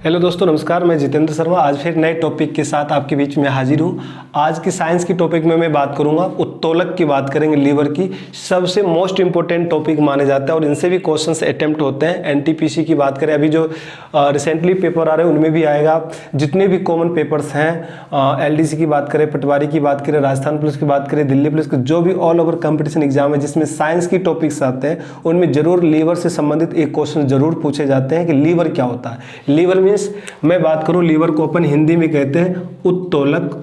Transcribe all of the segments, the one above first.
Hello दोस्तों, नमस्कार। मैं जितेंद्र शर्मा आज फिर नए टॉपिक के साथ आपके बीच में हाजिर हूँ। आज की साइंस की टॉपिक में मैं बात करूँगा उत्तोलक की, बात करेंगे लीवर की। सबसे मोस्ट इंपॉर्टेंट टॉपिक माने जाता है और इनसे भी क्वेश्चंस अटेम्प्ट होते हैं। एनटीपीसी की बात करें, अभी जो रिसेंटली पेपर आ रहे हैं उनमें भी आएगा। जितने भी कॉमन पेपर्स हैं, एलडीसी की बात करें, पटवारी की बात करें, राजस्थान पुलिस की बात करें, दिल्ली पुलिस की, जो भी ऑल ओवर कंपटीशन एग्जाम है जिसमें साइंस की टॉपिक्स आते हैं उनमें जरूर लीवर से संबंधित एक क्वेश्चन जरूर पूछे जाते हैं कि लीवर क्या होता है। लीवर मीन्स, मैं बात करूं लीवर को अपन हिंदी में कहते हैं उत्तोलक।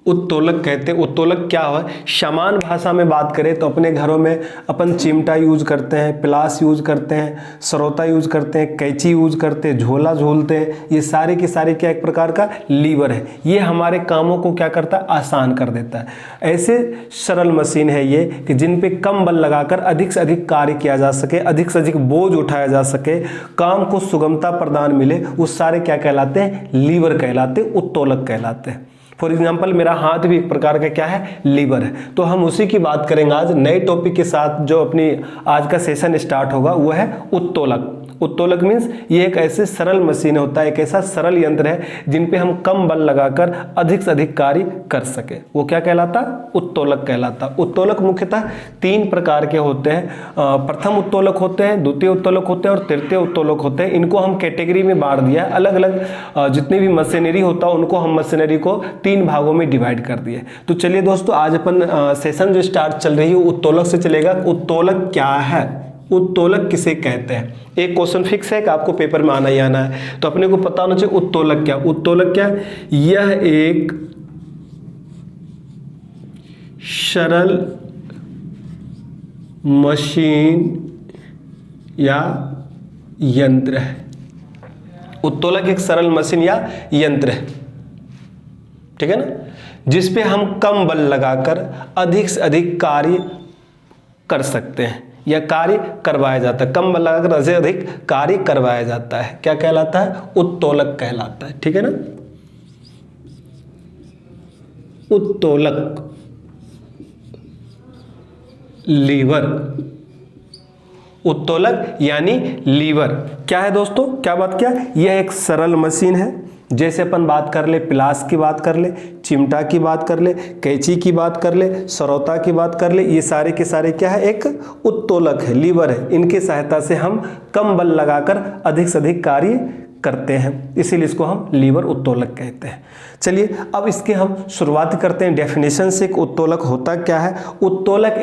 उत्तोलक कहते हैं। उत्तोलक क्या है? सामान्य भाषा में बात करें तो अपने घरों में अपन चिमटा यूज करते हैं, प्लास यूज करते हैं, सरोता यूज करते हैं, कैंची यूज करते हैं, झोला झोलते हैं। ये सारे के सारे क्या एक प्रकार का लीवर है। ये हमारे कामों को क्या करता है? आसान कर देता है। ऐसे सरल मशीन है ये कि जिन पे कम बल लगाकर अधिक से अधिक कार्य किया जा सके, अधिक से अधिक बोझ उठाया जा सके, काम को सुगमता प्रदान मिले, वो सारे क्या कहलाते हैं? लीवर कहलाते, उत्तोलक कहलाते हैं। फॉर एग्जाम्पल, मेरा हाथ भी एक प्रकार का क्या है? लीवर है। तो हम उसी की बात करेंगे आज नए टॉपिक के साथ। जो अपनी आज का सेशन स्टार्ट होगा वो है उत्तोलक। उत्तोलक मीन्स ये एक ऐसे सरल मशीन होता है, एक ऐसा सरल यंत्र है जिन पे हम कम बल लगाकर अधिक से अधिक कार्य कर सके, वो क्या कहलाता? उत्तोलक कहलाता। उत्तोलक मुख्यतः तीन प्रकार के होते हैं। प्रथम उत्तोलक होते हैं, द्वितीय उत्तोलक होते हैं और तृतीय उत्तोलक होते हैं। इनको हम कैटेगरी में बांट दिया है। अलग अलग जितनी भी मशीनरी होता है उनको हम मशीनरी को तीन भागों में डिवाइड कर दिए। तो चलिए दोस्तों, आज अपन सेशन जो स्टार्ट चल रही है उत्तोलक से चलेगा। उत्तोलक क्या है? उत्तोलक किसे कहते हैं? एक क्वेश्चन फिक्स है कि आपको पेपर में आना ही आना है, तो अपने को पता होना चाहिए उत्तोलक क्या। उत्तोलक क्या है? यह एक सरल मशीन या यंत्र है। उत्तोलक एक सरल मशीन या यंत्र है, ठीक है ना, जिसपे हम कम बल लगाकर अधिक से अधिक कार्य कर सकते हैं या कार्य करवाया जाता है। कम बल लगाकर अधिक से अधिक कार्य करवाया जाता है। क्या कहलाता है? उत्तोलक कहलाता है, ठीक है ना। उत्तोलक, लीवर। उत्तोलक यानी लीवर क्या है दोस्तों? क्या बात किया? यह एक सरल मशीन है। जैसे अपन बात कर ले, प्लास की बात कर ले, चिमटा की बात कर ले, कैंची की बात कर ले, सरोता की बात कर ले, ये सारे के सारे क्या है? एक उत्तोलक है, लीवर है। इनकी सहायता से हम कम बल लगाकर अधिक से अधिक कार्य करते हैं, इसीलिए इसको हम लीवर उत्तोलक कहते हैं। चलिए अब इसके हम शुरुआत करते हैं डेफिनेशन से। उत्तोलक होता क्या है? उत्तोलक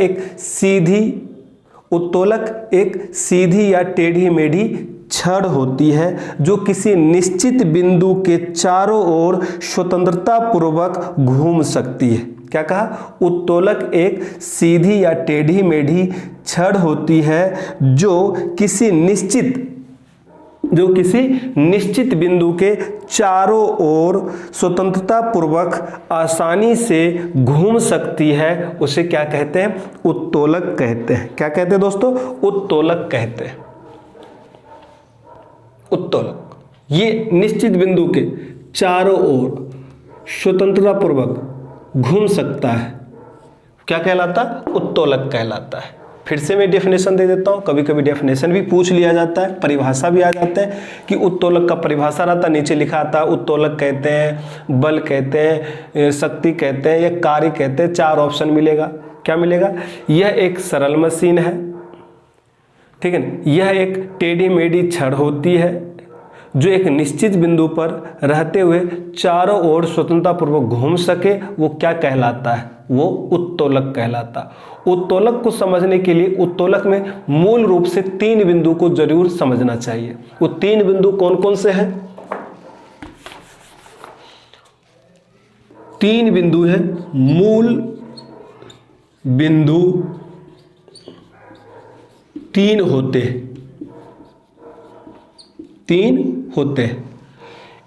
एक सीधी या टेढ़ी मेढ़ी छड़ होती है जो किसी निश्चित बिंदु के चारों ओर स्वतंत्रता पूर्वक घूम सकती है। क्या कहा? उत्तोलक एक सीधी या टेढ़ी मेढ़ी छड़ होती है जो किसी निश्चित बिंदु के चारों ओर स्वतंत्रता पूर्वक आसानी से घूम सकती है। उसे क्या कहते हैं? उत्तोलक कहते हैं। क्या कहते हैं दोस्तों? उत्तोलक कहते हैं। उत्तोलक ये निश्चित बिंदु के चारों ओर स्वतंत्रता पूर्वक घूम सकता है। क्या कहलाता? उत्तोलक कहलाता है। फिर से मैं डेफिनेशन दे देता हूँ। कभी कभी डेफिनेशन भी पूछ लिया जाता है, परिभाषा भी आ जाता है कि उत्तोलक का परिभाषा रहता है, नीचे लिखा आता है उत्तोलक कहते हैं, बल कहते हैं, शक्ति कहते हैं या कार्य कहते हैं। चार ऑप्शन मिलेगा। क्या मिलेगा? यह एक सरल मशीन है, ठीक है ना। यह एक टेढ़ी मेढ़ी छड़ होती है जो एक निश्चित बिंदु पर रहते हुए चारों ओर स्वतंत्रता पूर्वक घूम सके, वो क्या कहलाता है? वो उत्तोलक कहलाता। उत्तोलक को समझने के लिए उत्तोलक में मूल रूप से तीन बिंदु को जरूर समझना चाहिए। वो तीन बिंदु कौन कौन से हैं? तीन बिंदु है। मूल बिंदु तीन होते हैं।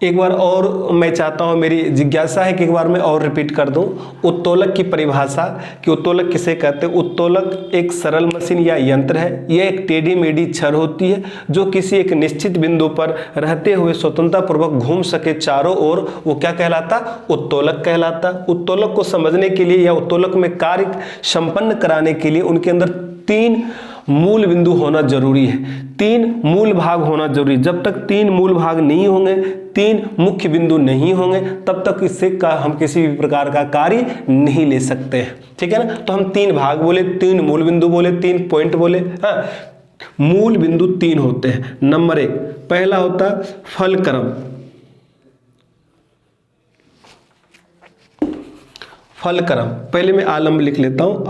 एक बार और मैं चाहता हूं, मेरी जिज्ञासा है कि एक बार मैं और रिपीट कर दूं उत्तोलक की परिभाषा कि उत्तोलक किसे कहते हैं। उत्तोलक एक सरल मशीन या यंत्र है। यह एक टेढ़ी मेढ़ी छड़ होती है जो किसी एक निश्चित बिंदु पर रहते हुए स्वतंत्रता पूर्वक घूम सके चारों ओर, वो क्या कहलाता? उत्तोलक कहलाता। उत्तोलक को समझने के लिए या उत्तोलक में कार्य संपन्न कराने के लिए उनके अंदर तीन मूल बिंदु होना जरूरी है, 3 मूल भाग होना जरूरी। जब तक 3 मूल भाग नहीं होंगे, 3 मुख्य बिंदु नहीं होंगे, तब तक इससे हम किसी भी प्रकार का कार्य नहीं ले सकते हैं। ठीक है ना। तो हम 3 भाग बोले, 3 मूल बिंदु बोले, 3 पॉइंट बोले। हाँ, मूल बिंदु 3 होते हैं। नंबर 1 पहला होता है फलक्रम। फलक्रम, पहले मैं आलम्ब लिख लेता हूं।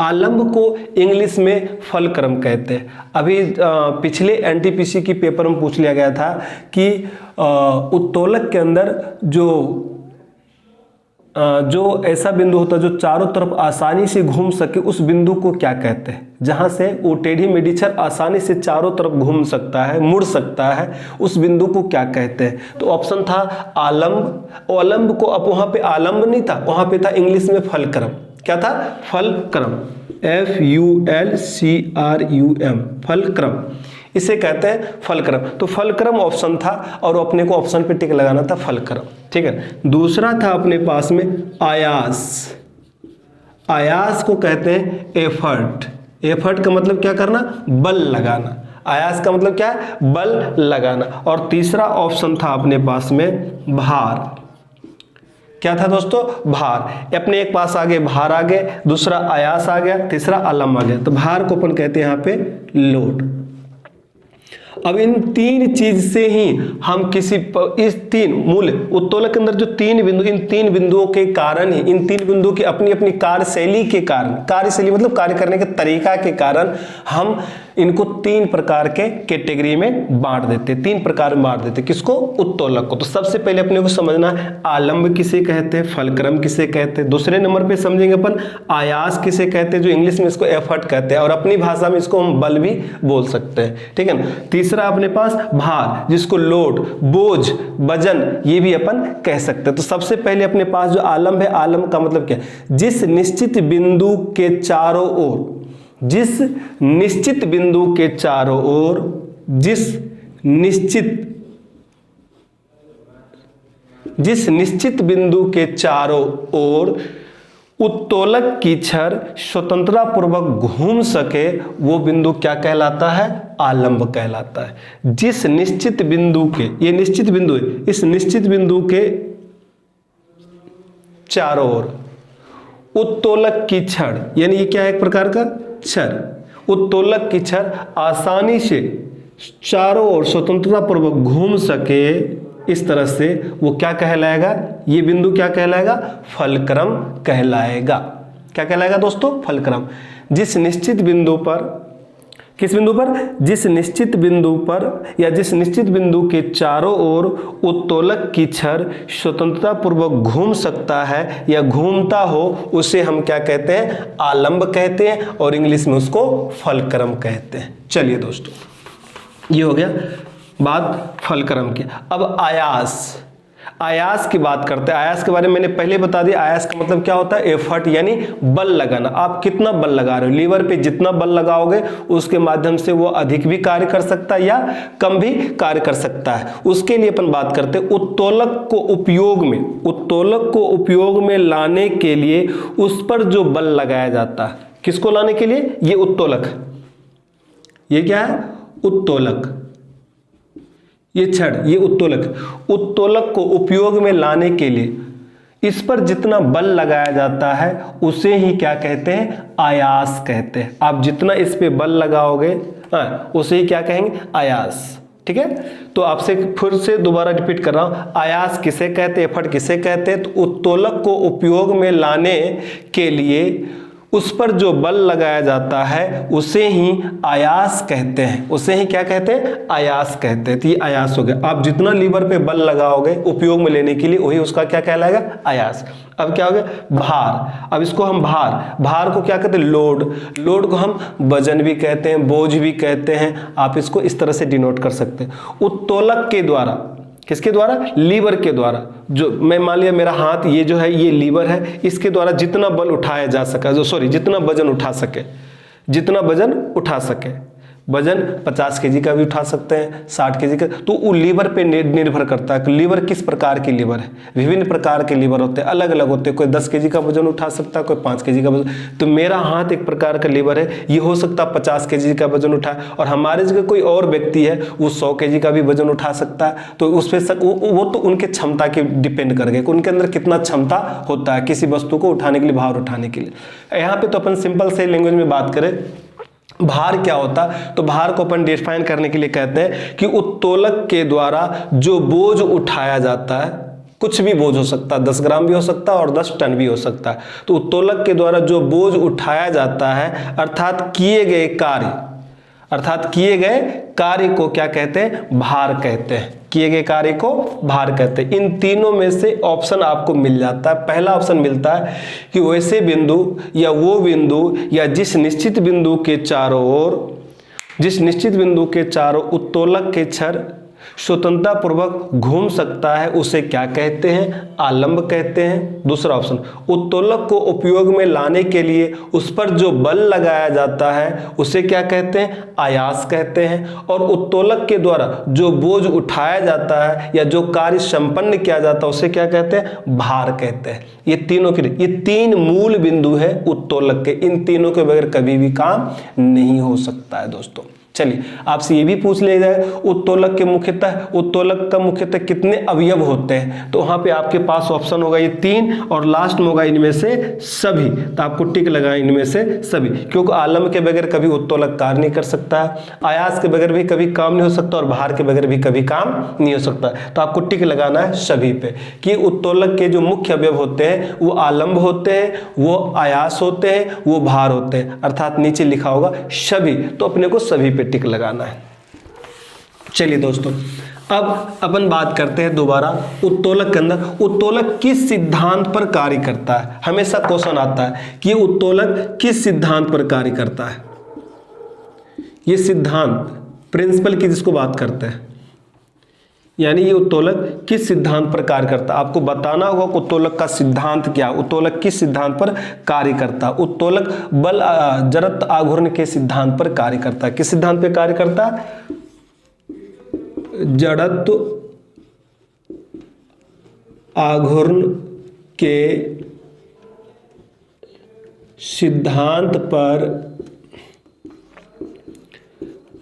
आलम्ब को इंग्लिश में फलक्रम कहते हैं। अभी पिछले एनटीपीसी की पेपर में पूछ लिया गया था कि उत्तोलक के अंदर जो ऐसा बिंदु होता है जो चारों तरफ आसानी से घूम सके, उस बिंदु को क्या कहते हैं। जहां से वो टेढ़ी मेढ़ी छड़ आसानी से चारों तरफ घूम सकता है, मुड़ सकता है, उस बिंदु को क्या कहते हैं। तो ऑप्शन था आलम्ब। आलम्ब को, अब वहां पे आलम्ब नहीं था, वहां पे था इंग्लिश में फलक्रम। क्या था? फलक्रम, FULCRUM, फलक्रम, इसे कहते हैं फलक्रम। तो फलक्रम ऑप्शन था और अपने को ऑप्शन पे टिक लगाना था, फलक्रम। ठीक है। दूसरा था अपने पास में आयास। आयास को कहते हैं एफर्ट। एफर्ट का मतलब क्या करना? बल लगाना। आयास का मतलब क्या है? बल लगाना। और तीसरा ऑप्शन था अपने पास में भार। क्या था दोस्तों? भार। अपने एक पास आगे भार आ गए, दूसरा आयास आ गया, तीसरा आलम्ब आ गया। तो भार को अपन कहते हैं यहाँ पे लोड। अब इन 3 चीज से ही हम इस 3 मूल उत्तोलक के अंदर जो 3 बिंदु, इन 3 बिंदुओं के कारण ही, इन 3 बिंदुओं की अपनी अपनी कार्यशैली के कारण, कार्यशैली मतलब कार्य करने के तरीका के कारण हम इनको 3 प्रकार के कैटेगरी में बांट देते, 3 प्रकार में बांट देते। किसको? उत्तोलक को। तो सबसे पहले अपने को समझना है आलम्ब किसे कहते हैं, फलक्रम किसे कहते हैं। दूसरे नंबर पे समझेंगे अपन आयास किसे कहते हैं, जो इंग्लिश में इसको एफर्ट कहते हैं, और अपनी भाषा में इसको हम बल भी बोल सकते हैं। ठीक है ना। तीसरा अपने पास भार, जिसको लोड, बोझ, वजन, ये भी अपन कह सकते हैं। तो सबसे पहले अपने पास जो आलम्ब है, आलम्ब का मतलब क्या है? जिस निश्चित बिंदु के चारों ओर, जिस निश्चित बिंदु के चारों ओर, जिस निश्चित बिंदु के चारों ओर उत्तोलक की छड़ स्वतंत्रता पूर्वक घूम सके, वो बिंदु क्या कहलाता है? आलम्ब कहलाता है। जिस निश्चित बिंदु के, ये निश्चित बिंदु है, इस निश्चित बिंदु के चारों ओर उत्तोलक की छड़, यानी ये क्या है? एक प्रकार का छड़, उत्तोलक की छड़ आसानी से चारों ओर स्वतंत्रता पूर्वक घूम सके, इस तरह से वो क्या कहलाएगा? ये बिंदु क्या कहलाएगा? फलक्रम कहलाएगा। क्या कहलाएगा दोस्तों? फलक्रम। जिस निश्चित बिंदु पर, किस बिंदु पर? जिस निश्चित बिंदु पर या जिस निश्चित बिंदु के चारों ओर उत्तोलक की छड़ स्वतंत्रता पूर्वक घूम सकता है या घूमता हो, उसे हम क्या कहते हैं? आलम्ब कहते हैं, और इंग्लिश में उसको फलक्रम कहते हैं। चलिए दोस्तों, ये हो गया बात फलक्रम की। अब आयास, आयास की बात करते हैं। आयास के बारे में मैंने पहले बता दिया। आयास का मतलब क्या होता है? एफर्ट, यानी बल लगाना। आप कितना बल लगा रहे हो, लीवर पे जितना बल लगाओगे उसके माध्यम से वो अधिक भी कार्य कर सकता है या कम भी कार्य कर सकता है। उसके लिए अपन बात करते हैं उत्तोलक को उपयोग में लाने के लिए उस पर जो बल लगाया जाता है। किसको लाने के लिए? ये उत्तोलक, ये क्या है? उत्तोलक, ये छड़, ये उत्तोलक को उपयोग में लाने के लिए इस पर जितना बल लगाया जाता है उसे ही क्या कहते हैं? आयास कहते हैं। आप जितना इस पे बल लगाओगे उसे ही क्या कहेंगे? आयास। ठीक है। तो आपसे फिर से दोबारा रिपीट कर रहा हूं, आयास किसे कहते हैं, एफर्ट किसे कहते हैं? तो उत्तोलक को उपयोग में लाने के लिए उस पर जो बल लगाया जाता है उसे ही आयास कहते हैं। उसे ही क्या कहते हैं? आयास कहते हैं। तो ये आयास हो गया। आप जितना लीवर पे बल लगाओगे उपयोग में लेने के लिए, वही उसका क्या कहलाएगा? आयास। अब क्या हो गया? भार। अब इसको हम भार को क्या कहते हैं? लोड। लोड को हम वजन भी कहते हैं, बोझ भी कहते हैं। आप इसको इस तरह से डिनोट कर सकते हैं। उत्तोलक के द्वारा, किसके द्वारा? लीवर के द्वारा। जो मैं मान लिया मेरा हाथ ये जो है ये लीवर है, इसके द्वारा जितना बल उठाया जा सके, जितना वजन उठा सके, वजन 50 केजी का भी उठा सकते हैं, 60 केजी का। तो वो लीवर पे निर्भर करता है कि लीवर किस प्रकार के लीवर है। विभिन्न प्रकार के लीवर होते हैं, अलग अलग होते हैं। कोई 10 केजी का वजन उठा सकता है, कोई 5 केजी का वजन। तो मेरा हाथ एक प्रकार का लीवर है, ये हो सकता है 50 केजी का वजन उठाए, और हमारे जगह कोई और व्यक्ति है वो 100 केजी का भी वजन उठा सकता है। तो उस पर वो तो उनके क्षमता के डिपेंड करेगा, उनके अंदर कितना क्षमता होता है किसी वस्तु को उठाने के लिए, भार उठाने के लिए। यहाँ पे तो अपन सिंपल से लैंग्वेज में बात करें, भार क्या होता है, तो भार को अपन डिफाइन करने के लिए कहते हैं कि उत्तोलक के द्वारा जो बोझ उठाया जाता है, कुछ भी बोझ हो सकता है, 10 ग्राम भी हो सकता है और 10 टन भी हो सकता है। तो उत्तोलक के द्वारा जो बोझ उठाया जाता है, अर्थात किए गए कार्य को क्या कहते हैं, भार कहते हैं। किए गए कार्य को भार कहते हैं। इन तीनों में से ऑप्शन आपको मिल जाता है। पहला ऑप्शन मिलता है कि वैसे बिंदु या वो बिंदु या जिस निश्चित बिंदु के चारों उत्तोलक के छर स्वतंत्रता पूर्वक घूम सकता है, उसे क्या कहते हैं, आलंब कहते हैं। दूसरा ऑप्शन, उत्तोलक को उपयोग में लाने के लिए उस पर जो बल लगाया जाता है उसे क्या कहते हैं, आयास कहते हैं। और उत्तोलक के द्वारा जो बोझ उठाया जाता है या जो कार्य संपन्न किया जाता है उसे क्या कहते हैं, भार कहते हैं। ये तीनों के, ये 3 मूल बिंदु है उत्तोलक के। इन तीनों के बगैर कभी भी काम नहीं हो सकता है दोस्तों। चलिए, आपसे ये भी पूछ लिया जाए उत्तोलक का मुख्यतः कितने अवयव होते हैं, तो वहां पे आपके पास ऑप्शन होगा ये 3 और लास्ट में होगा इनमें से सभी। तो आपको टिक लगाए इनमें से सभी, क्योंकि आलम्ब के बगैर कभी उत्तोलक कार्य नहीं कर सकता है, आयास के बगैर भी कभी काम नहीं हो सकता और भार के बगैर भी कभी काम नहीं हो सकता। तो आपको टिक लगाना है सभी पे कि उत्तोलक के जो मुख्य अवयव होते हैं वो आलम्ब होते हैं, वो आयास होते हैं, वो भार होते हैं, अर्थात नीचे लिखा होगा सभी। तो अपने को सभी पे टिक लगाना है। चलिए दोस्तों, अब अपन बात करते हैं दोबारा उत्तोलक के अंदर उत्तोलक किस सिद्धांत पर कार्य करता है। हमेशा क्वेश्चन आता है कि उत्तोलक किस सिद्धांत पर कार्य करता है। ये सिद्धांत, प्रिंसिपल की जिसको बात करते हैं, यानी ये उत्तोलक किस सिद्धांत पर कार्य करता है। आपको बताना होगा कि उत्तोलक का सिद्धांत क्या, उत्तोलक किस सिद्धांत पर कार्य करता है। उत्तोलक बल जड़त्व आघूर्ण के सिद्धांत पर कार्य करता है। किस सिद्धांत पर कार्य करता है, जड़त्व आघूर्ण के सिद्धांत पर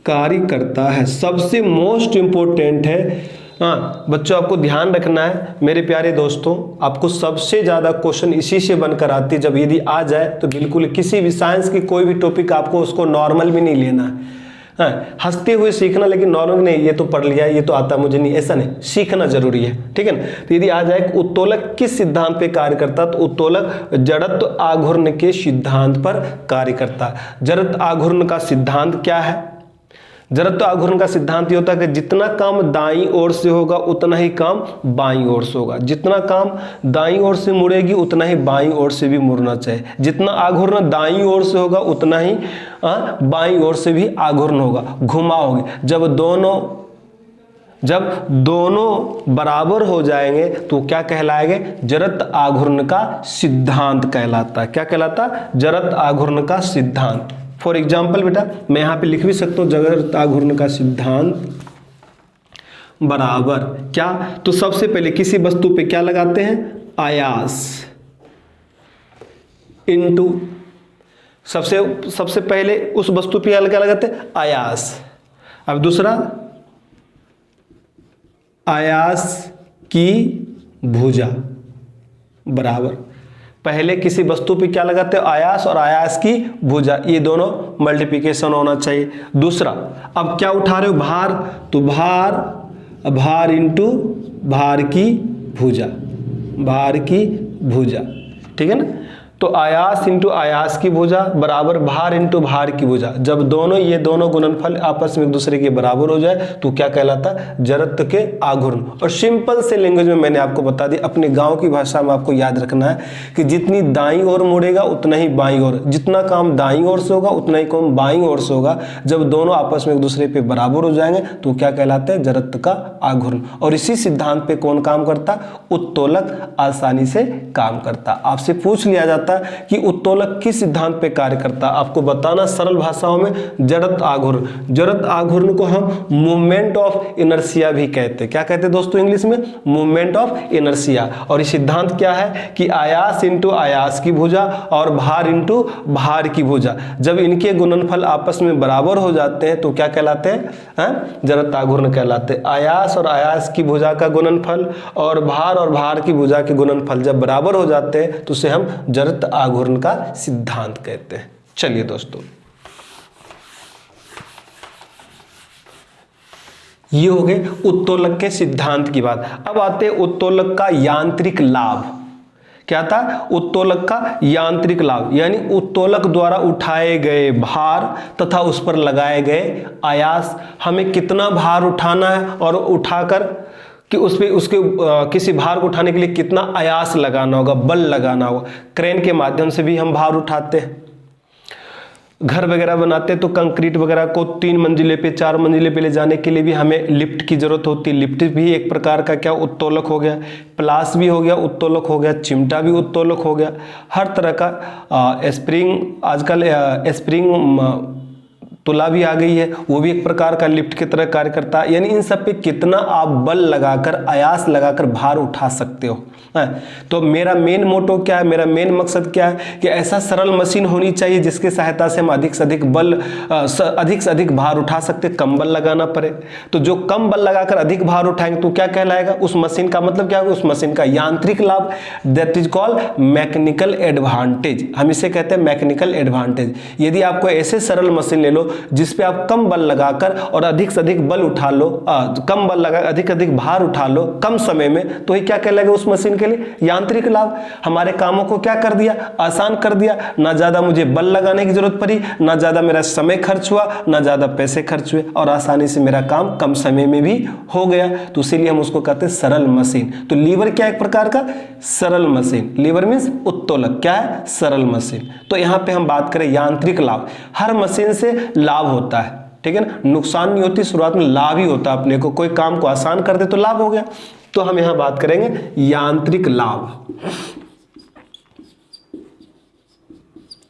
कार्य करता है। सबसे मोस्ट इंपोर्टेंट है, हाँ बच्चों आपको ध्यान रखना है मेरे प्यारे दोस्तों, आपको सबसे ज्यादा क्वेश्चन इसी से बनकर आती है। जब यदि आ जाए तो बिल्कुल किसी भी साइंस की कोई भी टॉपिक आपको उसको नॉर्मल भी नहीं लेना है। हाँ, हंसते हुए सीखना, लेकिन नॉर्मल नहीं, ये तो पढ़ लिया, ये तो आता मुझे नहीं, ऐसा नहीं, सीखना जरूरी है, ठीक है ना। तो यदि आ जाए उत्तोलक किस सिद्धांत पे कार्य करता, तो उत्तोलक जड़त्व आघूर्ण के सिद्धांत पर कार्य करता। जड़त्व आघूर्ण का सिद्धांत क्या है, जड़त्व आघूर्ण का सिद्धांत ये होता है कि जितना काम दाईं ओर से होगा उतना ही काम बाईं ओर से होगा। जितना काम दाईं ओर से मुड़ेगी उतना ही बाईं ओर से भी मुड़ना चाहिए। जितना आघूर्ण दाईं ओर से होगा उतना ही बाईं ओर से भी आघूर्ण होगा, घुमाओगे। जब दोनों बराबर हो जाएंगे तो क्या कहलाएंगे, जड़त्व आघूर्ण का सिद्धांत कहलाता है। क्या कहलाता है, जड़त्व आघूर्ण का सिद्धांत। फॉर एग्जाम्पल बेटा मैं यहां पे लिख भी सकता हूं, जड़त्व आघूर्ण का सिद्धांत बराबर क्या, तो सबसे पहले किसी वस्तु पे क्या लगाते हैं, आयास इनटू, सबसे पहले उस वस्तु पे क्या लगाते हैं, आयास। अब दूसरा, आयास की भुजा बराबर, पहले किसी वस्तु पे क्या लगाते हो, आयास, और आयास की भुजा, ये दोनों मल्टीप्लिकेशन होना चाहिए। दूसरा, अब क्या उठा रहे हो, भार, तो भार इंटू भार की भुजा, ठीक है ना। तो आयास इंटू आयास की भुजा बराबर भार इंटू भार की भुजा। जब ये दोनों गुणनफल आपस में एक दूसरे के बराबर हो जाए तो क्या कहलाता है, जड़त्व के आघूर्ण। और सिंपल से लैंग्वेज में मैंने आपको बता दी, अपने गांव की भाषा में आपको याद रखना है कि जितनी दाईं ओर मुड़ेगा उतना ही बाईं ओर, जितना काम दाईं ओर से होगा उतना ही काम बाईं ओर से होगा। जब दोनों आपस में एक दूसरे पे बराबर हो जाएंगे तो क्या कहलाते हैं, जड़त्व का आघूर्ण। और इसी सिद्धांत पे कौन काम करता, उत्तोलक आसानी से काम करता। आपसे पूछ लिया जाता करता है कि उत्तोलक किस सिद्धांत पे कार्य करता है, आपको बताना सरल भाषाओं में, जड़त्व आघूर्ण। जड़त्व आघूर्ण को हम मूवमेंट ऑफ इनर्शिया भी कहते हैं। क्या कहते हैं दोस्तों इंग्लिश में? Movement of inertia. और ये सिद्धांत क्या है कि आयास इंटू आयास की भुजा और भार इंटू भार की भुजा, जब इनके गुणनफल आपस में बराबर हो जाते हैं तो क्या कहलाते हैं? जड़त्व आघूर्ण कहलाते हैं। आयास और आयास की भुजा का गुणनफल और भार की भुजा के गुणनफल जब बराबर हो जाते हैं तो उसे हम जड़त्व आघूर्ण का सिद्धांत कहते हैं। चलिए दोस्तों, ये हो गए उत्तोलक के सिद्धांत की बात। अब आते हैं उत्तोलक का यांत्रिक लाभ। क्या था? उत्तोलक का यांत्रिक लाभ, यानी उत्तोलक द्वारा उठाए गए भार तथा उस पर लगाए गए आयास। हमें कितना भार उठाना है और उठाकर कि उस पे उसके किसी भार को उठाने के लिए कितना आयास लगाना होगा, बल लगाना होगा। क्रेन के माध्यम से भी हम भार उठाते हैं। घर वगैरह बनाते हैं तो कंक्रीट वगैरह को 3 मंजिले पे 4 मंजिले पे ले जाने के लिए भी हमें लिफ्ट की जरूरत होती है। लिफ्ट भी एक प्रकार का क्या उत्तोलक हो गया, प्लास भी हो गया उत्तोलक हो गया, चिमटा भी उत्तोलक हो गया। हर तरह का स्प्रिंग, आजकल स्प्रिंग तुला भी आ गई है, वो भी एक प्रकार का लिफ्ट की तरह कार्य करता है। यानी इन सब पे कितना आप बल लगाकर, आयास लगाकर भार उठा सकते हो। तो मेरा मेन मोटो क्या है, मेरा मेन मकसद क्या है कि ऐसा सरल मशीन होनी चाहिए जिसकी सहायता से हम अधिक से अधिक भार उठा सकते, कम बल लगाना पड़े। तो जो कम बल लगाकर अधिक भार उठाएंगे तो क्या कहलाएगा? उस मशीन का मतलब क्या होगा? उस मशीन का यांत्रिक लाभ, that is called mechanical advantage. हम इसे कहते हैं मैकेनिकल एडवांटेज। यदि आपको ऐसे सरल मशीन ले लो जिसपे आप कम बल लगाकर और अधिक से अधिक बल उठा लो, कम बल लगा अधिक भार उठा लो कम समय में, तो ये क्या कहलाएगा उस मशीन के लिए? यांत्रिक लाभ। हमारे कामों को क्या कर दिया? आसान कर दिया। ना ज्यादा मुझे बल लगाने की जरूरत पड़ी, ना ज्यादा मेरा समय खर्च हुआ, ना ज्यादा पैसे खर्च हुए, और आसानी से मेरा काम कम समय में भी हो गया। तो इसीलिए हम उसको कहते हैं सरल मशीन। तो लीवर क्या एक प्रकार का सरल मशीन, लीवर मीन्स उत्तोलक क्या है? सरल मशीन। तो यहां पे हम बात करें यांत्रिक लाभ, हर मशीन से लाभ होता है, ठीक है ना, नुकसान नहीं होती, शुरुआत में लाभ ही होता है। अपने को कोई काम को आसान कर दे तो लाभ हो गया। तो हम यहां बात करेंगे यांत्रिक लाभ।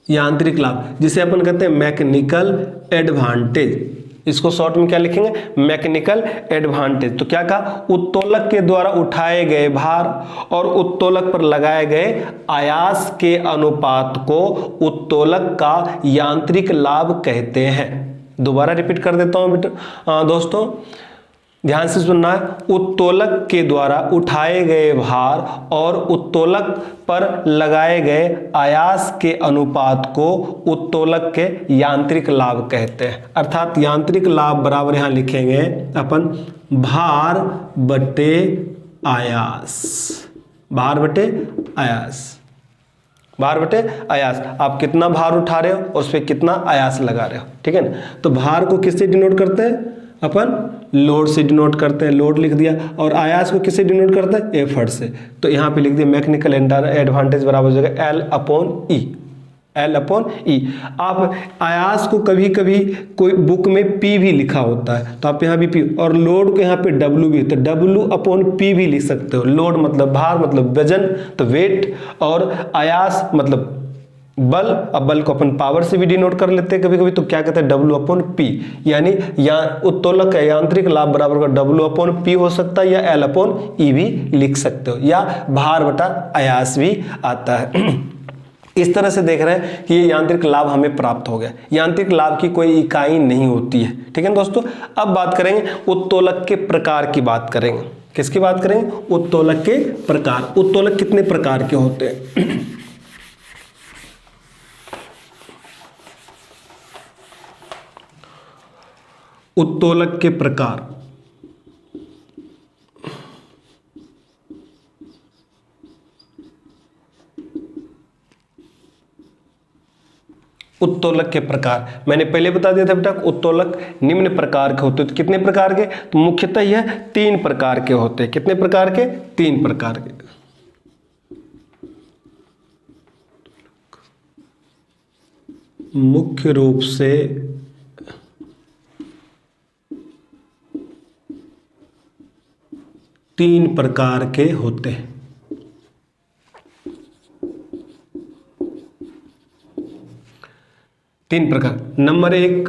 यांत्रिक लाभ जिसे अपन कहते हैं मैकेनिकल एडवांटेज, इसको शॉर्ट में क्या लिखेंगे? Mechanical advantage. तो क्या कहा? उत्तोलक के द्वारा उठाए गए भार और उत्तोलक पर लगाए गए आयास के अनुपात को उत्तोलक का यांत्रिक लाभ कहते हैं। दोबारा रिपीट कर देता हूं बेटा, दोस्तों ध्यान से सुनना है। उत्तोलक के द्वारा उठाए गए भार और उत्तोलक पर लगाए गए आयास के अनुपात को उत्तोलक के यांत्रिक लाभ कहते हैं। अर्थात यांत्रिक लाभ बराबर यहां लिखेंगे अपन भार बटे आयास, भार बटे आयास, भार बटे आयास। आप कितना भार उठा रहे हो और उस पर कितना आयास लगा रहे हो, ठीक है ना। तो भार को किससे डिनोट करते हैं? अपन लोड से डिनोट करते हैं, लोड लिख दिया। और आयास को किससे डिनोट करते हैं? एफर्ट से। तो यहाँ पे लिख दिया मैकेनिकल एडवांटेज बराबर हो जाएगा L upon E, L upon E। आप आयास को कभी कभी कोई बुक में P भी लिखा होता है, तो आप यहाँ भी P, और लोड को यहाँ पे W भी, तो W अपॉन P भी लिख सकते हो। लोड मतलब भार मतलब वजन, तो वेट, और आयास मतलब बल। अब बल को अपन पावर से भी डिनोट कर लेते हैं कभी कभी, तो क्या कहते हैं? W upon P। यानी उत्तोलक का यांत्रिक लाभ बराबर का W अपॉन P हो सकता है, या L अपॉन E भी लिख सकते हो, या भार बटा आयास भी आता है। इस तरह से देख रहे हैं कि ये यांत्रिक लाभ हमें प्राप्त हो गया। यांत्रिक लाभ की कोई इकाई नहीं होती है, ठीक है दोस्तों। अब बात करेंगे उत्तोलक के प्रकार की बात करेंगे। किसकी बात करेंगे? उत्तोलक के प्रकार। उत्तोलक कितने प्रकार के होते हैं? उत्तोलक के प्रकार। उत्तोलक के प्रकार मैंने पहले बता दिया था बेटा, उत्तोलक निम्न प्रकार के होते हैं। तो कितने प्रकार के? तो मुख्यतः यह 3 प्रकार के होते हैं। कितने प्रकार के? 3 प्रकार के। मुख्य रूप से 3 प्रकार के होते हैं। तीन प्रकार। नंबर 1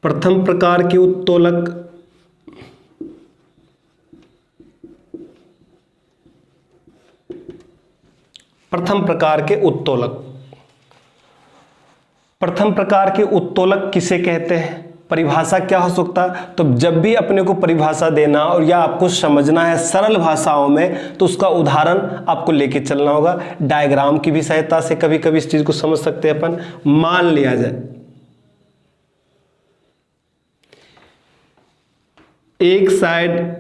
प्रथम प्रकार के उत्तोलक, प्रथम प्रकार के उत्तोलक। प्रथम प्रकार के उत्तोलक किसे कहते हैं, परिभाषा क्या हो सकता है? तो जब भी अपने को परिभाषा देना और या आपको समझना है सरल भाषाओं में, तो उसका उदाहरण आपको लेके चलना होगा। डायग्राम की भी सहायता से कभी कभी इस चीज को समझ सकते हैं अपन। मान लिया जाए एक साइड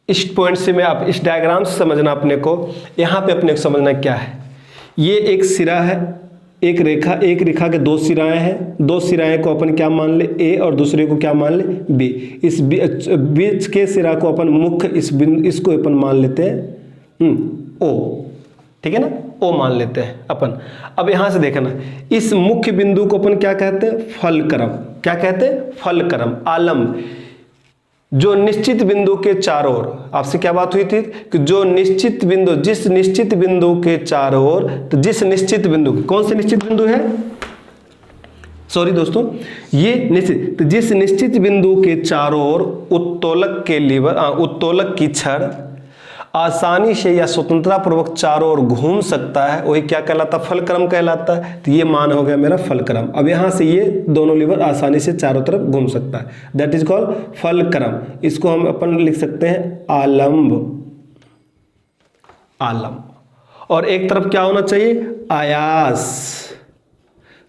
इस पॉइंट से, मैं आप इस डायग्राम से समझना अपने को, यहां पे अपने को समझना क्या है। ये एक सिरा है, एक रेखा के दो सिराएं हैं। दो सिराएं को अपन क्या मान ले, ए, और दूसरे को क्या मान ले, बी। इस बीच के सिरा को अपन मुख्य, इसको अपन मान लेते हैं ओ, ठीक है ना, ओ मान लेते हैं अपन। अब यहां से देखना, इस मुख्य बिंदु को अपन क्या कहते हैं, फलक्रम। क्या कहते हैं, फलक्रम, आलम्ब। जो निश्चित बिंदु के चारों ओर, आपसे क्या बात हुई थी कि जो निश्चित बिंदु, जिस निश्चित बिंदु के चारों ओर, तो जिस निश्चित बिंदु, कौन से निश्चित बिंदु है, सॉरी दोस्तों, ये निश्चित, तो जिस निश्चित बिंदु के चारों ओर उत्तोलक के लीवर, उत्तोलक की छड़ आसानी से या स्वतंत्रता पूर्वक चारों ओर घूम सकता है, वही क्या कहलाता, फलक्रम कहलाता है। तो ये मान हो गया मेरा फलक्रम। अब यहां से ये दोनों लीवर आसानी से चारों तरफ घूम सकता है, दैट इज कॉल्ड फलक्रम। इसको हम अपन लिख सकते हैं आलम्ब, आलम्ब। और एक तरफ क्या होना चाहिए, आयास,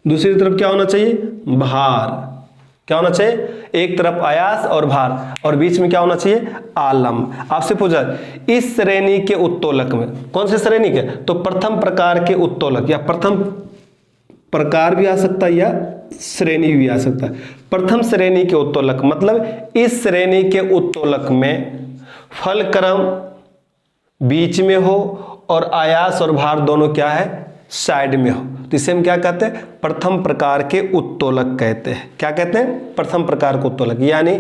दूसरी तरफ क्या होना चाहिए, भार। क्या होना चाहिए, एक तरफ आयास और भार, और बीच में क्या होना चाहिए, आलम्ब। आपसे पूछा इस श्रेणी के उत्तोलक में, कौन से श्रेणी के, तो प्रथम प्रकार के उत्तोलक, या प्रथम प्रकार भी आ सकता है या श्रेणी भी आ सकता है। प्रथम श्रेणी के उत्तोलक मतलब इस श्रेणी के उत्तोलक में फलक्रम बीच में हो और आयास और भार दोनों क्या है, साइड में हो, तो इसे हम क्या कहते हैं, प्रथम प्रकार के उत्तोलक कहते हैं। क्या कहते हैं, प्रथम प्रकार के उत्तोलक। यानी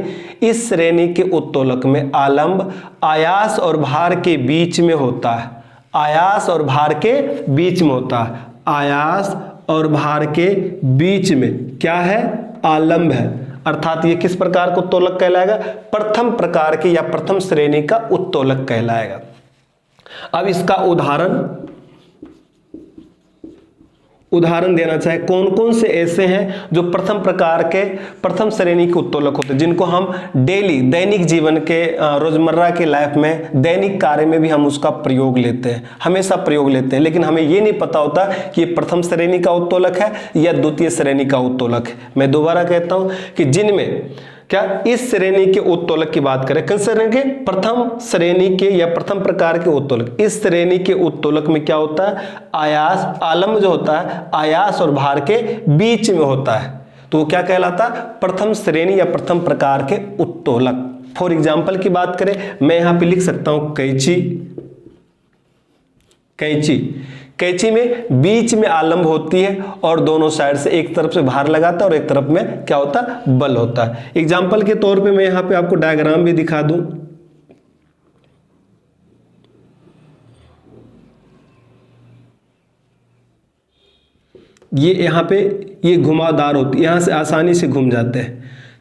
इस श्रेणी के उत्तोलक में आलम्ब आयास और भार के बीच में होता है, आयास और भार के बीच में होता है, आयास और भार के बीच में क्या है, आलम्ब है। अर्थात ये किस प्रकार का उत्तोलक कहलाएगा, प्रथम प्रकार के या प्रथम श्रेणी का उत्तोलक कहलाएगा। अब इसका उदाहरण देना चाहे, कौन कौन से ऐसे हैं जो प्रथम प्रकार के, प्रथम श्रेणी के उत्तोलक होते हैं, जिनको हम डेली, दैनिक जीवन के, रोजमर्रा के लाइफ में, दैनिक कार्य में भी हम उसका प्रयोग लेते हैं, हमेशा प्रयोग लेते हैं, लेकिन हमें ये नहीं पता होता कि ये प्रथम श्रेणी का उत्तोलक है या द्वितीय श्रेणी का उत्तोलक है। मैं दोबारा कहता हूं कि जिनमें क्या, इस श्रेणी के उत्तोलक की बात करें, किस श्रेणी के, प्रथम श्रेणी के या प्रथम प्रकार के उत्तोलक। इस श्रेणी के उत्तोलक में क्या होता है, आयास, आलम्ब जो होता है आयास और भार के बीच में होता है, तो वो क्या कहलाता है, प्रथम श्रेणी या प्रथम प्रकार के उत्तोलक। फॉर एग्जाम्पल की बात करें, मैं यहां पे लिख सकता हूं कैंची, कैंची, कैंची में बीच में आलम्ब होती है और दोनों साइड से एक तरफ से भार लगाता है और एक तरफ में क्या होता है, बल होता है। एग्जाम्पल के तौर पे मैं यहां पे आपको डायग्राम भी दिखा दूं। ये यहां पे ये घुमावदार होती है, यहां से आसानी से घूम जाते हैं,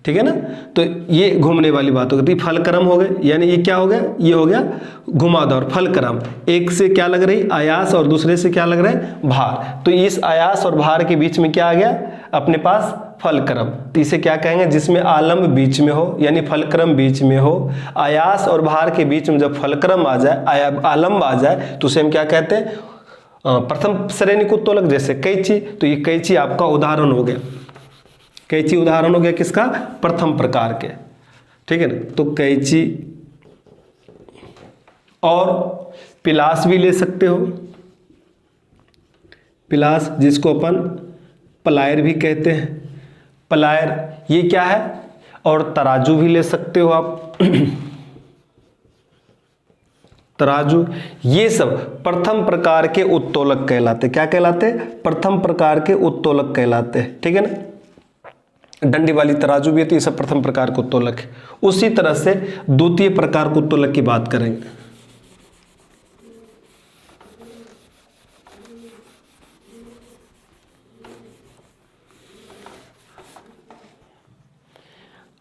ठीक है ना, तो ये घूमने वाली बात हो गई। फलक्रम हो गए, यानी ये क्या हो गया, ये हो गया घुमावदार फलक्रम। एक से क्या लग रही, आयास, और दूसरे से क्या लग रहा है, भार। तो इस आयास और भार के बीच में क्या आ गया अपने पास, फलक्रम। तो इसे क्या कहेंगे, जिसमें आलम्ब बीच में हो, यानी फलक्रम बीच में हो, आयास और भार के बीच में जब फलक्रम आ जाए, आलम्ब आ जाए, तो उसे हम क्या कहते हैं, प्रथम श्रेणी को उत्तोलक। जैसे कैंची, तो ये कैंची आपका उदाहरण हो गया, कैंची उदाहरण हो गया किसका, प्रथम प्रकार के, ठीक है ना। तो कैंची, और पिलास भी ले सकते हो, पिलास जिसको अपन प्लायर भी कहते हैं, प्लायर ये क्या है, और तराजू भी ले सकते हो आप तराजू, ये सब प्रथम प्रकार के उत्तोलक कहलाते। क्या कहलाते? प्रथम प्रकार के उत्तोलक कहलाते हैं। ठीक है ना। डंडी वाली तराजू भी है तो ये सब प्रथम प्रकार के उत्तोलक है। उसी तरह से द्वितीय प्रकार के उत्तोलक की बात करेंगे।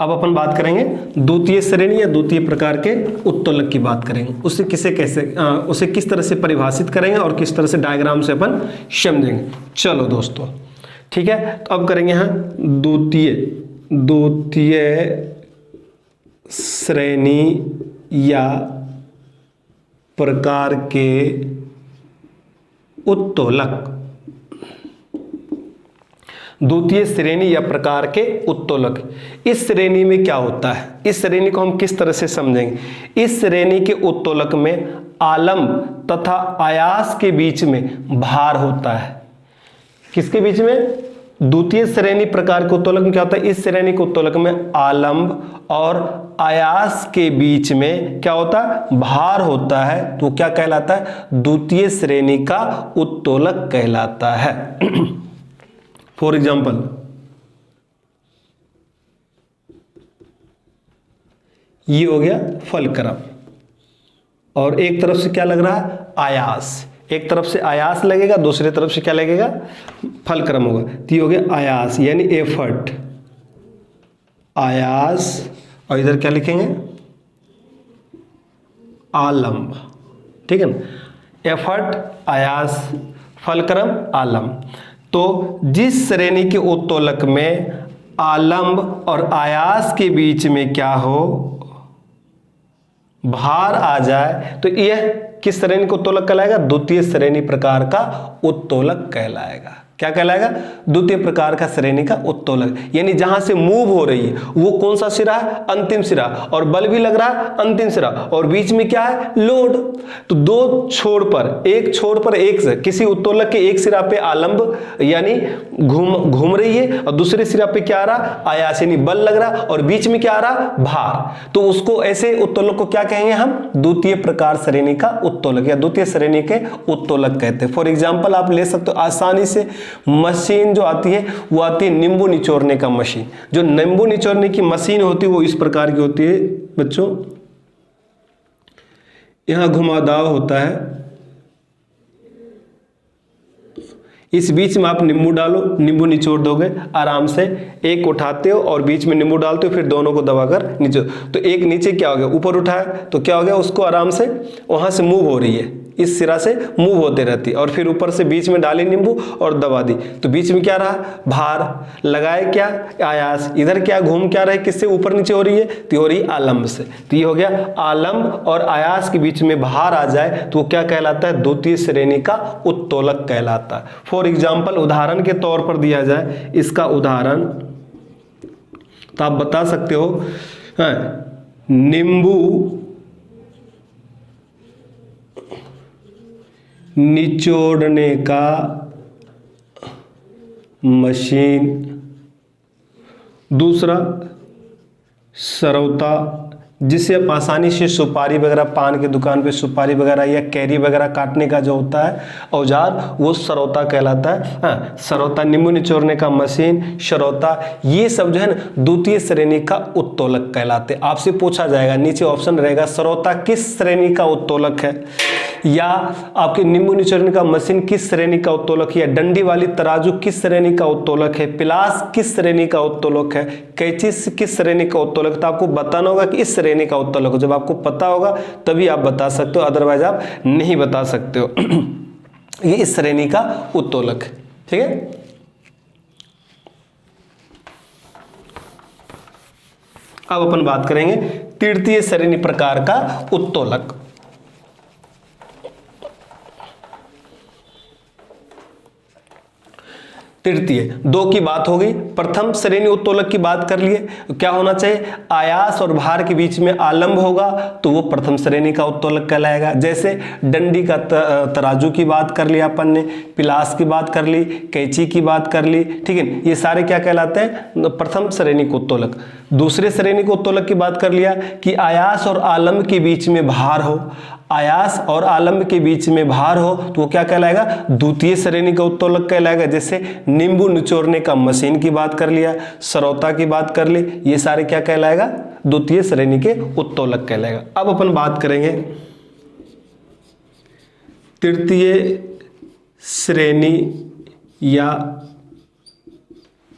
अब अपन बात करेंगे द्वितीय श्रेणी या द्वितीय प्रकार के उत्तोलक की बात करेंगे। उसे किस तरह से परिभाषित करेंगे और किस तरह से डायग्राम से अपन समझेंगे। चलो दोस्तों, ठीक है। तो अब करेंगे यहाँ द्वितीय श्रेणी या प्रकार के उत्तोलक। द्वितीय श्रेणी या प्रकार के उत्तोलक, इस श्रेणी में क्या होता है, इस श्रेणी को हम किस तरह से समझेंगे। इस श्रेणी के उत्तोलक में आलम्ब तथा आयास के बीच में भार होता है। किसके बीच में? द्वितीय श्रेणी प्रकार के उत्तोलक में क्या होता है? इस श्रेणी के उत्तोलक में आलम्ब और आयास के बीच में क्या होता है? भार होता है। तो क्या कहलाता है? द्वितीय श्रेणी का उत्तोलक कहलाता है। फॉर एग्जाम्पल, ये हो गया फलक्रम और एक तरफ से क्या लग रहा है? आयास। एक तरफ से आयास लगेगा, दूसरी तरफ से क्या लगेगा? फलक्रम होगा। तो ये हो गया आयास यानी एफर्ट, आयास, और इधर क्या लिखेंगे? आलम्ब। ठीक है ना। एफर्ट, आयास, फलक्रम, आलम्ब। तो जिस श्रेणी के उत्तोलक में आलम्ब और आयास के बीच में क्या हो? भार आ जाए, तो यह किस श्रेणी का उत्तोलक कहलाएगा? द्वितीय श्रेणी प्रकार का उत्तोलक कहलाएगा। क्या कहलाएगा? द्वितीय प्रकार का श्रेणी का उत्तोलक। यानी जहां से मूव हो रही है वो कौन सा सिरा है? अंतिम सिरा, और बल भी लग रहा है अंतिम सिरा, और बीच में क्या है? लोड। तो दो छोर पर, एक छोर पर एक से किसी उत्तोलक के एक सिरा पे आलंब यानी घूम रही है और दूसरे सिरा पे क्या आ रहा? आयास यानी बल लग रहा, और बीच में क्या आ रहा? भार। तो उसको, ऐसे उत्तोलक को क्या कहेंगे हम? द्वितीय प्रकार श्रेणी का उत्तोलक या द्वितीय श्रेणी के उत्तोलक कहते हैं। फॉर एग्जाम्पल आप ले सकते हो आसानी से, मशीन जो आती है वो आती है नींबू निचोड़ने का मशीन। जो नींबू निचोड़ने की मशीन होती है वो इस प्रकार की होती है बच्चों। यहां घुमावदार होता है, इस बीच में आप नींबू डालो, नींबू निचोड़ दोगे आराम से। एक उठाते हो और बीच में नींबू डालते हो, फिर दोनों को दबाकर नीचे, तो एक नीचे क्या हो गया? ऊपर उठाया तो क्या हो गया? उसको आराम से वहां से मूव हो रही है, इस सिरा से मूव होते रहती है, और फिर ऊपर से बीच में डाली नींबू और दबा दी, तो बीच में क्या रहा? भार। लगाए क्या? आयास। इधर क्या घूम क्या रहे? किससे ऊपर नीचे हो रही है? तो हो रही आलम्ब से। तो ये हो गया आलम्ब और आयास के बीच में भार आ जाए तो वो क्या कहलाता है? द्वितीय श्रेणी का उत्तोलक कहलाता है। फॉर एग्जाम्पल, उदाहरण के तौर पर दिया जाए इसका उदाहरण, तो आप बता सकते हो नींबू निचोड़ने का मशीन। दूसरा, सरौता, जिसे आप आसानी से सुपारी वगैरह, पान की दुकान पे सुपारी वगैरह या कैरी वगैरह काटने का जो होता है औजार, वो सरौता कहलाता है। हाँ, सरौता, नींबू निचोड़ने का मशीन, सरौता, ये सब जो है ना द्वितीय श्रेणी का उत्तोलक कहलाते। आपसे पूछा जाएगा, नीचे ऑप्शन रहेगा सरौता किस श्रेणी का उत्तोलक है, या आपके नींबू निचोड़ने का मशीन किस श्रेणी का उत्तोलक है, या डंडी वाली तराजू किस श्रेणी का उत्तोलक है, पिलास किस श्रेणी का उत्तोलक है, कैंची किस श्रेणी का उत्तोलक। तो आपको बताना होगा कि इस श्रेणी का उत्तोलक हो। जब आपको पता होगा तभी आप बता सकते हो, अदरवाइज आप नहीं बता सकते हो। ये इस श्रेणी का उत्तोलक है। ठीक है। अब अपन बात करेंगे तृतीय श्रेणी प्रकार का उत्तोलक। तृतीय, दो की बात हो गई। प्रथम श्रेणी उत्तोलक की बात कर लिए, क्या होना चाहिए? आयास और भार के बीच में आलंब होगा तो वो प्रथम श्रेणी का उत्तोलक कहलाएगा। जैसे डंडी का तराजू की बात कर लिया अपन ने, पिलास की बात कर ली, कैंची की बात कर ली। ठीक है, ये सारे क्या कहलाते हैं? प्रथम श्रेणी के उत्तोलक। दूसरे श्रेणी के उत्तोलक की बात कर लिया कि आयास और आलंब के बीच में भार हो। आयास और आलंब के बीच में भार हो तो वो क्या कहलाएगा, द्वितीय श्रेणी का उत्तोलक कहलाएगा। जैसे नींबू निचोड़ने का मशीन की बात कर लिया, सरौता की बात कर ली, ये सारे क्या कहलाएगा, द्वितीय श्रेणी के उत्तोलक कहलाएगा। अब अपन बात करेंगे तृतीय श्रेणी या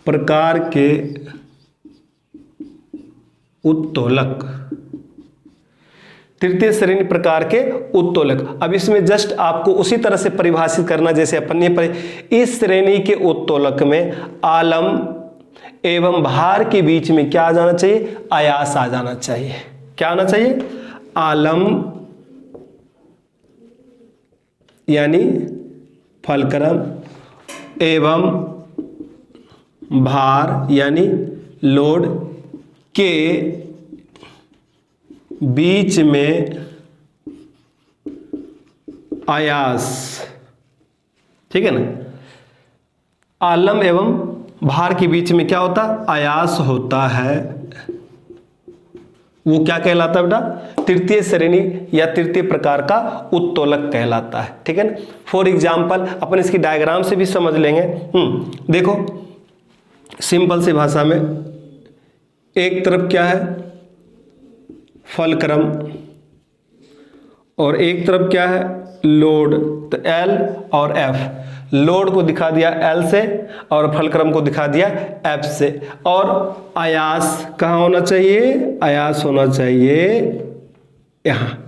प्रकार के उत्तोलक। तृतीय श्रेणी प्रकार के उत्तोलक, अब इसमें जस्ट आपको उसी तरह से परिभाषित करना जैसे अपन ने इस श्रेणी के उत्तोलक में आलम्ब एवं भार के बीच में क्या आ जाना चाहिए, आयास आ जाना चाहिए। क्या आना चाहिए, आलम्ब यानी फलक्रम एवं भार यानी लोड के बीच में आयास। ठीक है ना, आलम्ब एवं भार के बीच में क्या होता है, आयास होता है। वो क्या कहलाता है बेटा, तृतीय श्रेणी या तृतीय प्रकार का उत्तोलक कहलाता है। ठीक है ना, फॉर एग्जाम्पल अपन इसकी डायग्राम से भी समझ लेंगे। देखो सिंपल सी भाषा में, एक तरफ क्या है, फलक्रम, और एक तरफ क्या है, लोड। तो L और F, लोड को दिखा दिया L से और फलक्रम को दिखा दिया F से। और आयास कहाँ होना चाहिए, आयास होना चाहिए यहाँ।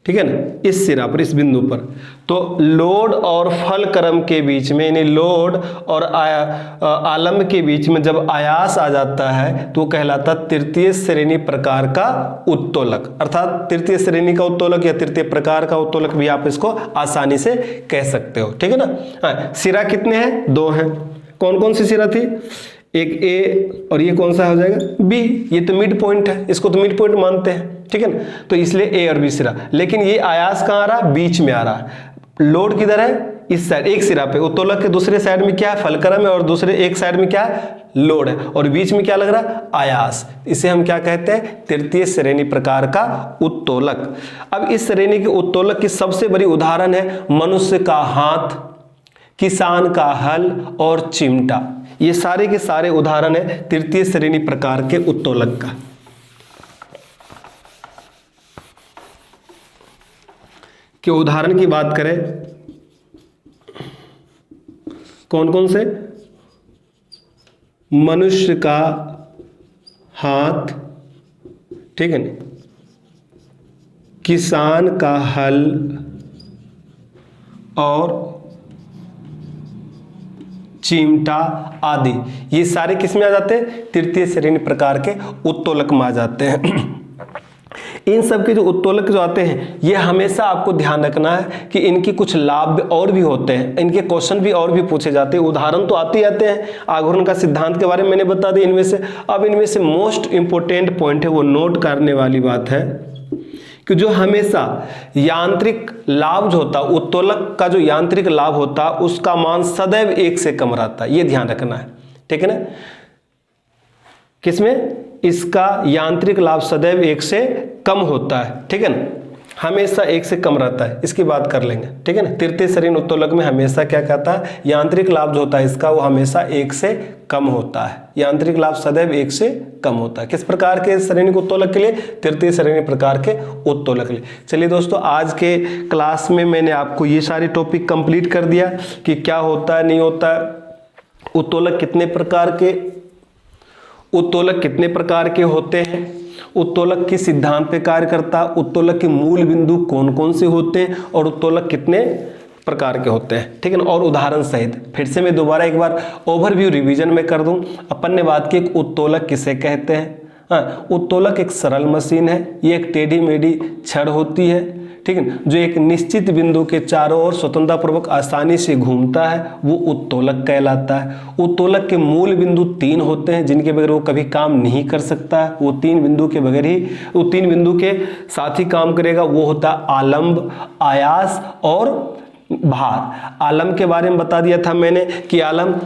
ठीक है ना, इस सिरा पर, इस बिंदु पर। तो लोड और फलक्रम के बीच में यानी लोड और आलम्ब के बीच में जब आयास आ जाता है तो कहलाता तृतीय श्रेणी प्रकार का उत्तोलक। अर्थात तृतीय श्रेणी का उत्तोलक या तृतीय प्रकार का उत्तोलक भी आप इसको आसानी से कह सकते हो। ठीक है ना। सिरा कितने हैं, 2 हैं। कौन कौन सी सिरा थी, एक A और ये कौन सा हो जाएगा, B। ये तो मिड पॉइंट है, इसको तो मिड पॉइंट मानते हैं। ठीक है ना, तो इसलिए A और B सिरा। लेकिन ये आयास कहाँ आ रहा है, बीच में आ रहा है। लोड किधर है, इस साइड, एक सिरा पे। उत्तोलक के दूसरे साइड में क्या है, फलक्रम है, और दूसरे एक साइड में क्या है, लोड है, और बीच में क्या लग रहा है, आयास। इसे हम क्या कहते हैं, तृतीय श्रेणी प्रकार का उत्तोलक। अब इस श्रेणी के उत्तोलक की सबसे बड़ी उदाहरण है मनुष्य का हाथ, किसान का हल और चिमटा। ये सारे के सारे उदाहरण है तृतीय श्रेणी प्रकार के उत्तोलक का। कि उदाहरण की बात करें, कौन कौन से, मनुष्य का हाथ, ठीक है ना, किसान का हल और चिमटा आदि। ये सारे किस में आ जाते हैं, तृतीय श्रेणी प्रकार के उत्तोलक में आ जाते हैं। इन सब के जो उत्तोलक जो आते हैं, ये हमेशा आपको ध्यान रखना है कि इनकी कुछ लाभ और भी होते हैं, इनके क्वेश्चन भी और भी पूछे जाते हैं। उदाहरण तो आते ही आते हैं। आघूर्ण का सिद्धांत के बारे में मैंने बता दिया इनमें से। अब इनमें से मोस्ट इंपोर्टेंट पॉइंट है, वो नोट करने वाली बात है कि जो हमेशा यांत्रिक लाभ जो होता है, उत्तोलक का जो यांत्रिक लाभ होता है, उसका मान सदैव 1 से कम रहता है। ये ध्यान रखना है। ठीक है ना, किसमें, इसका यांत्रिक लाभ सदैव 1 से कम होता है। ठीक है ना, हमेशा 1 से कम रहता है। इसकी बात कर लेंगे। ठीक है ना, तृतीय श्रेणी उत्तोलक में हमेशा क्या कहता है, यांत्रिक लाभ जो होता है इसका, वो हमेशा 1 से कम होता है। यांत्रिक लाभ सदैव 1 से कम होता है। किस प्रकार के श्रेणी के उत्तोलक के लिए, तृतीय श्रेणी प्रकार के उत्तोलक के लिए। चलिए दोस्तों, आज के क्लास में मैंने आपको ये सारे टॉपिक कंप्लीट कर दिया कि क्या होता है, नहीं होता है, उत्तोलक कितने प्रकार के, उत्तोलक कितने प्रकार के होते हैं, उत्तोलक किस सिद्धांत पे कार्य करता है, उत्तोलक के मूल बिंदु कौन कौन से होते हैं, और उत्तोलक कितने प्रकार के होते हैं। ठीक है ना, और उदाहरण सहित। फिर से मैं दोबारा एक बार ओवरव्यू रिवीजन में कर दूं। अपन ने बात की एक उत्तोलक किसे कहते हैं। हाँ, उत्तोलक एक सरल मशीन है। ये एक टेढ़ी मेढ़ी छड़ होती है, ठीक है, जो एक निश्चित बिंदु के चारों ओर स्वतंत्रतापूर्वक आसानी से घूमता है, वो उत्तोलक कहलाता है। उत्तोलक के मूल बिंदु 3 होते हैं, जिनके बगैर वो कभी काम नहीं कर सकता है। वो 3 बिंदु के बगैर ही, वो 3 बिंदु के साथ ही काम करेगा। वो होता है आलम्ब, आयास और भार। आलम्ब के बारे में बता दिया था मैंने कि आलम्ब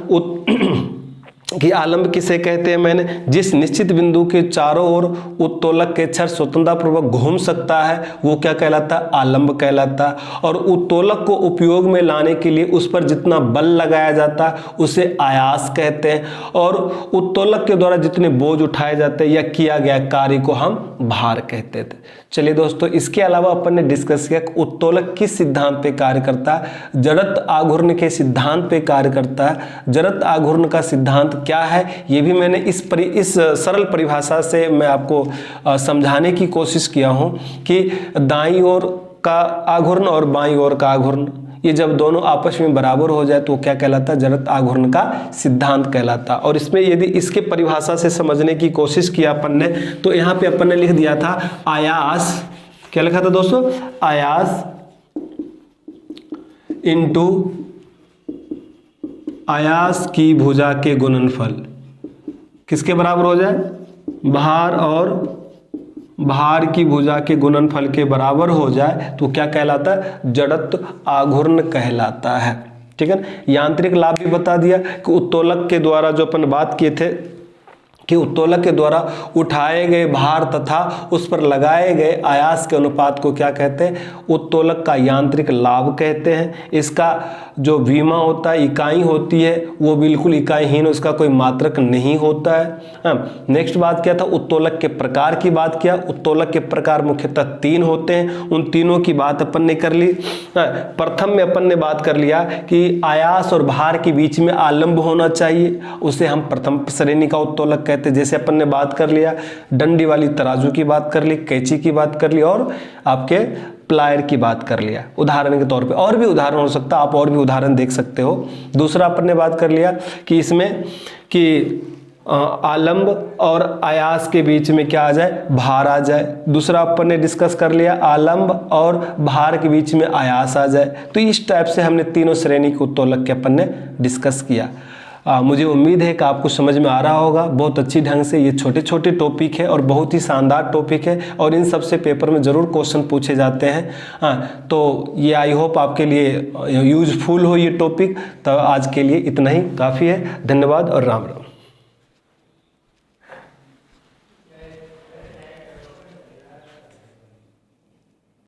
कि आलंब किसे कहते हैं मैंने, जिस निश्चित बिंदु के चारों ओर उत्तोलक के छड़ स्वतंत्रतापूर्वक घूम सकता है वो क्या कहलाता है, आलंब कहलाता है। और उत्तोलक को उपयोग में लाने के लिए उस पर जितना बल लगाया जाता है उसे आयास कहते हैं। और उत्तोलक के द्वारा जितने बोझ उठाए जाते हैं या किया गया कार्य को हम भार कहते थे। चलिए दोस्तों, इसके अलावा अपन ने डिस्कस किया उत्तोलक किस सिद्धांत पे कार्य करता है, जड़त्व आघूर्ण के सिद्धांत पे कार्य करता है। जड़त्व आघूर्ण का सिद्धांत क्या है ये भी मैंने इस सरल परिभाषा से मैं आपको समझाने की कोशिश किया हूं कि दाईं ओर का आघूर्ण और बाईं ओर का आघूर्ण ये जब दोनों आपस में बराबर हो जाए तो क्या कहलाता है, जड़त्व आघूर्ण का सिद्धांत कहलाता। और इसमें यदि इसके परिभाषा से समझने की कोशिश किया अपन ने तो यहाँ पे अपन ने लिख दिया था आयास, क्या लिखा था दोस्तों, आयास इंटू आयास की भुजा के गुणनफल किसके बराबर हो जाए, भार और भार की भुजा के गुणनफल के बराबर हो जाए तो क्या कहलाता है, जड़त्व आघूर्ण कहलाता है। ठीक है, यांत्रिक लाभ भी बता दिया कि उत्तोलक के द्वारा जो अपन बात किए थे कि उत्तोलक के द्वारा उठाए गए भार तथा उस पर लगाए गए आयास के अनुपात को क्या कहते हैं, उत्तोलक का यांत्रिक लाभ कहते हैं। इसका जो विमा होता है, इकाई होती है, वो बिल्कुल इकाईहीन, उसका कोई मात्रक नहीं होता है। नेक्स्ट बात क्या था, उत्तोलक के प्रकार की बात किया। उत्तोलक के प्रकार मुख्यतः 3 होते हैं, उन तीनों की बात अपन ने कर ली। प्रथम में अपन ने बात कर लिया कि आयास और भार के बीच में आलंब होना चाहिए, उसे हम प्रथम श्रेणी का उत्तोलक कहते हैं। जैसे अपन ने बात कर लिया, डंडी वाली तराजू की बात कर ली, कैंची की बात कर ली और आपके प्लायर की बात कर लिया उदाहरण के तौर पे। और भी उदाहरण हो सकता है, आप और भी उदाहरण देख सकते हो। दूसरा अपन ने बात कर लिया कि इसमें कि आलंब और आयास के बीच में क्या आ जाए, भार आ जाए। दूसरा अपन ने डिस्कस कर लिया आलंब और भार के बीच में आयास आ जाए। तो इस टाइप से हमने तीनों श्रेणी के उत्तोलक के अपन ने डिस्कस किया। मुझे उम्मीद है कि आपको समझ में आ रहा होगा बहुत अच्छी ढंग से। ये छोटे छोटे टॉपिक है और बहुत ही शानदार टॉपिक है और इन सब से पेपर में ज़रूर क्वेश्चन पूछे जाते हैं। तो ये आई होप आपके लिए यूजफुल हो ये टॉपिक। तो आज के लिए इतना ही काफ़ी है। धन्यवाद और राम राम।